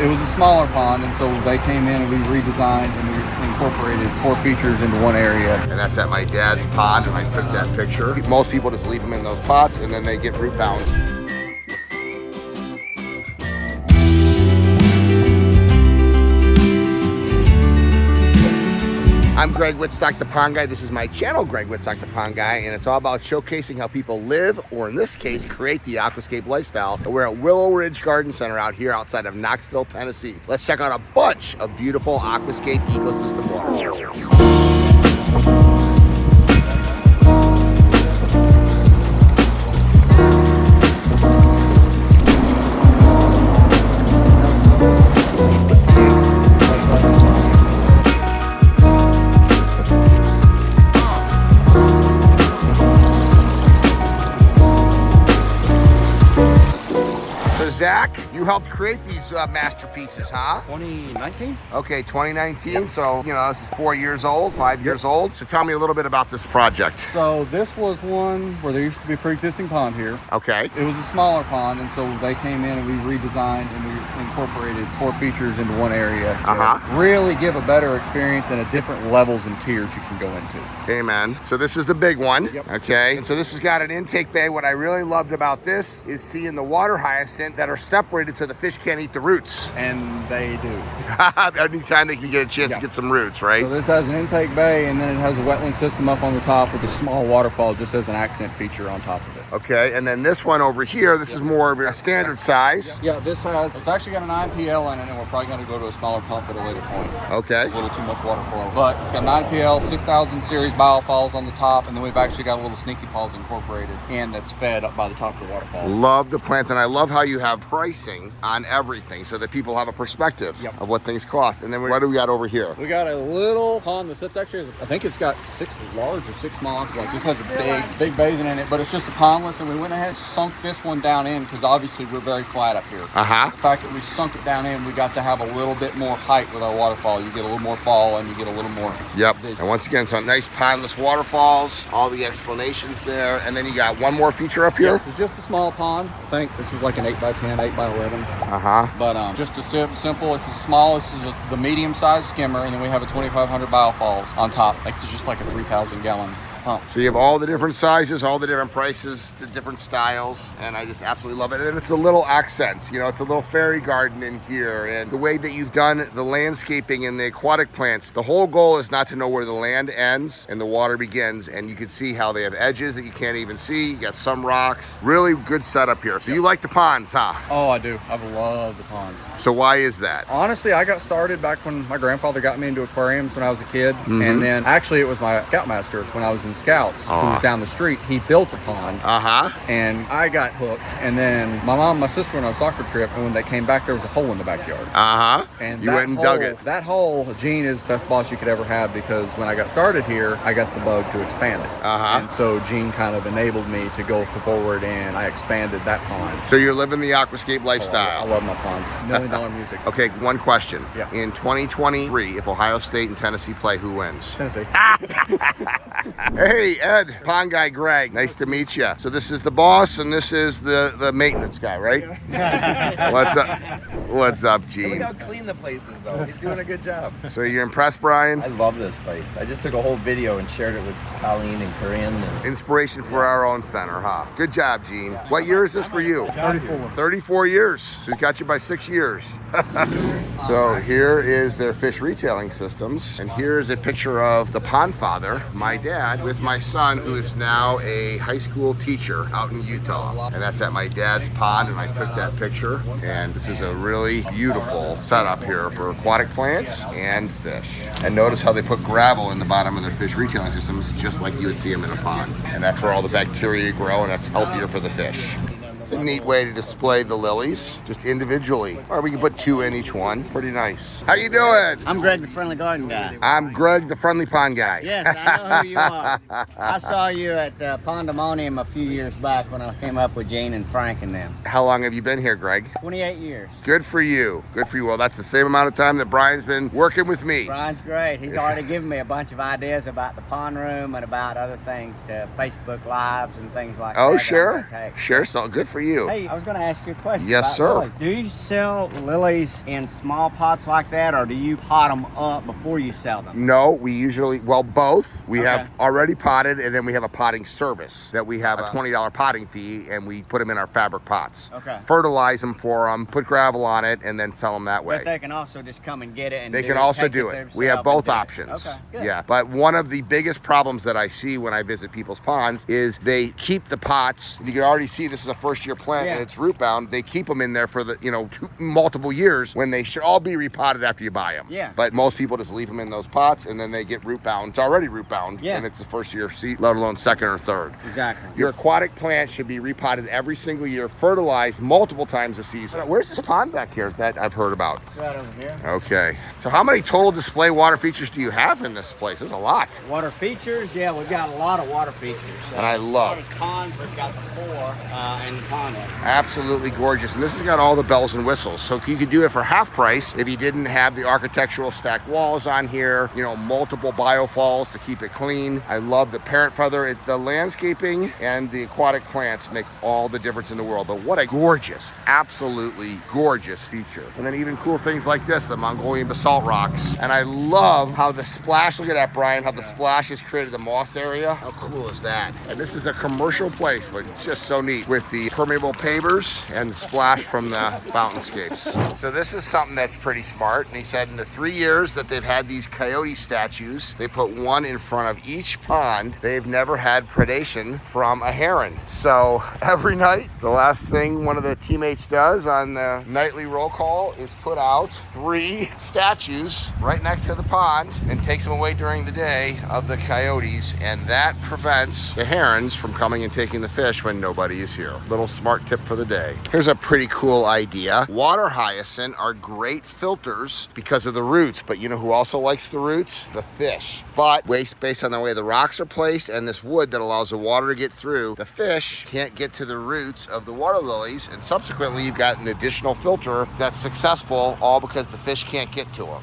It was a smaller pond, and so they came in and we redesigned and we incorporated 4 features into one area. And that's at my dad's pond, and I took that picture. Most people just leave them in those pots and then they get root bound. I'm Greg Wittstock, the Pond Guy. This is my channel, Greg Wittstock, the Pond Guy, and it's all about showcasing how people live, or in this case, create the aquascape lifestyle. We're at Willow Ridge Garden Center out here outside of Knoxville, Tennessee. Let's check out a bunch of beautiful aquascape ecosystem water. Zach, you helped create these masterpieces, huh? 2019? Okay, 2019. So, you know, this is 4 years old, 5 years old. So tell me a little bit about this project. So this was one where there used to be a pre-existing pond here. Okay. It was a smaller pond, and so they came in and we redesigned and we incorporated 4 features into one area to really give a better experience and a different levels and tiers you can go into. Amen. So this is the big one. Yep. Okay. And so this has got an intake bay. What I really loved about this is seeing the water hyacinth that are separated so the fish can't eat the roots. And they do. Anytime they can get a chance to get some roots, right? So this has an intake bay, and then it has a wetland system up on the top with a small waterfall just as an accent feature on top of it. Okay, and then this one over here, this is more of a standard size. Yeah, this has, it's actually got an 9PL in it, and we're probably going to go to a smaller pump at a later point. Okay. A little too much water for it. But it's got 9PL, 6,000 series biofalls on the top, and then we've actually got a little sneaky falls incorporated, and that's fed up by the top of the waterfall. Love the plants, and I love how you have pricing on everything so that people have a perspective of what things cost. And then what do we got over here? We got a little pond that sits actually, I think it's got 6 large or 6 small aquatic. It just has a big basin in it, but it's just a pondless, and we went ahead and sunk this one down in because obviously we're very flat up here. The fact that we sunk it down in, we got to have a little bit more height with our waterfall. You get a little more fall and you get a little more vision. And once again, some nice pondless waterfalls, all the explanations there. And then you got one more feature up here. It's just a small pond. I think this is like an 8x10, 8x11. But just a simple, it's a small, this is just the medium-sized skimmer, and then we have a 2,500 biofalls on top. Like it's just like a 3,000-gallon pump. So you have all the different sizes, all the different prices, the different styles, and I just absolutely love it. And it's the little accents, you know, it's a little fairy garden in here, and the way that you've done the landscaping and the aquatic plants. The whole goal is not to know where the land ends and the water begins, and you can see how they have edges that you can't even see. You got some rocks. Really good setup here. So you like the ponds, huh? Oh, I do. I love the ponds. So why is that? Honestly, I got started back when my grandfather got me into aquariums when I was a kid, and then actually it was my scoutmaster when I was in Scouts who was down the street. He built a pond, and I got hooked. And then my mom and my sister went on a soccer trip, and when they came back, there was a hole in the backyard. And you went and dug it. That hole, Gene is the best boss you could ever have, because when I got started here, I got the bug to expand it. And so Gene kind of enabled me to go forward, and I expanded that pond. So you're living the aquascape lifestyle. I love my ponds. $1 million music. Okay, one question. In 2023, if Ohio State and Tennessee play, who wins? Tennessee. Hey, Ed, Pond Guy Greg. Nice to meet you. So this is the boss, and this is the maintenance guy, right? What's up? What's up, Gene? Look how clean the place is, though. He's doing a good job. So you're impressed, Brian? I love this place. I just took a whole video and shared it with Colleen and Corinne. Inspiration for our own center, huh? Good job, Gene. What year is this for you? 34. 34 years. So he got you by 6 years. So here is their fish retailing systems, and here's a picture of the pond father, my dad, with my son, who is now a high school teacher out in Utah. And that's at my dad's pond, and I took that picture. And this is a really beautiful setup here for aquatic plants and fish. And notice how they put gravel in the bottom of their fish retailing systems, just like you would see them in a pond. And that's where all the bacteria grow, and that's healthier for the fish. It's a neat way to display the lilies, just individually. Or we can put 2 in each one. Pretty nice. How you doing? I'm Greg, the Friendly Garden Guy. I'm Greg, the Friendly Pond Guy. Yes, I know who you are. I saw you at Pandemonium a few years back when I came up with Jane and Frank and them. How long have you been here, Greg? 28 years. Good for you. Good for you. Well, that's the same amount of time that Brian's been working with me. Brian's great. He's already given me a bunch of ideas about the pond room and about other things, to Facebook Lives and things like that. Oh, sure. Sure. So good for you? Hey, I was going to ask you a question. Yes, about sir. Lilies. Do you sell lilies in small pots like that, or do you pot them up before you sell them? No, we usually, well, both. We Okay. have already potted, and then we have a potting service that we have a $20 potting fee, and we put them in our fabric pots. Okay. Fertilize them for them, put gravel on it, and then sell them that way. But they can also just come and get it and They can also do it. We have both options. Okay, good. Yeah, but one of the biggest problems that I see when I visit people's ponds is they keep the pots. You can already see this is a first-year plant and it's root bound. They keep them in there for the multiple years when they should all be repotted after you buy them. Yeah. But most people just leave them in those pots and then they get root bound. It's already root bound, and it's the first-year seed, let alone second or third. Exactly. Your aquatic plant should be repotted every single year, fertilized multiple times a season. Where's this pond back here that I've heard about? It's right over here. Okay. So how many total display water features do you have in this place? There's a lot. Water features, yeah, we've got a lot of water features. And I love As far as ponds, we've got the 4 and the pond. absolutely gorgeous. And this has got all the bells and whistles. So you could do it for half price if you didn't have the architectural stacked walls on here, multiple biofalls to keep it clean. I love the parrot feather. The landscaping and the aquatic plants make all the difference in the world. But what a gorgeous, absolutely gorgeous feature. And then even cool things like this, the Mongolian basalt rocks. And I love how the splash, look at that, Brian, how the splash has created the moss area. How cool is that? And this is a commercial place, but it's just so neat with the permeable pavers and the splash from the fountainscapes. So this is something that's pretty smart. And he said in the 3 years that they've had these coyote statues, they put one in front of each pond. They've never had predation from a heron. So every night, the last thing one of the teammates does on the nightly roll call is put out 3 statues right next to the pond and takes them away during the day of the coyotes, and that prevents the herons from coming and taking the fish when nobody is here. Little smart tip for the day. Here's a pretty cool idea. Water hyacinth are great filters because of the roots, but you know who also likes the roots? The fish. But based on the way the rocks are placed and this wood that allows the water to get through, the fish can't get to the roots of the water lilies, and subsequently you've got an additional filter that's successful, all because the fish can't get to them.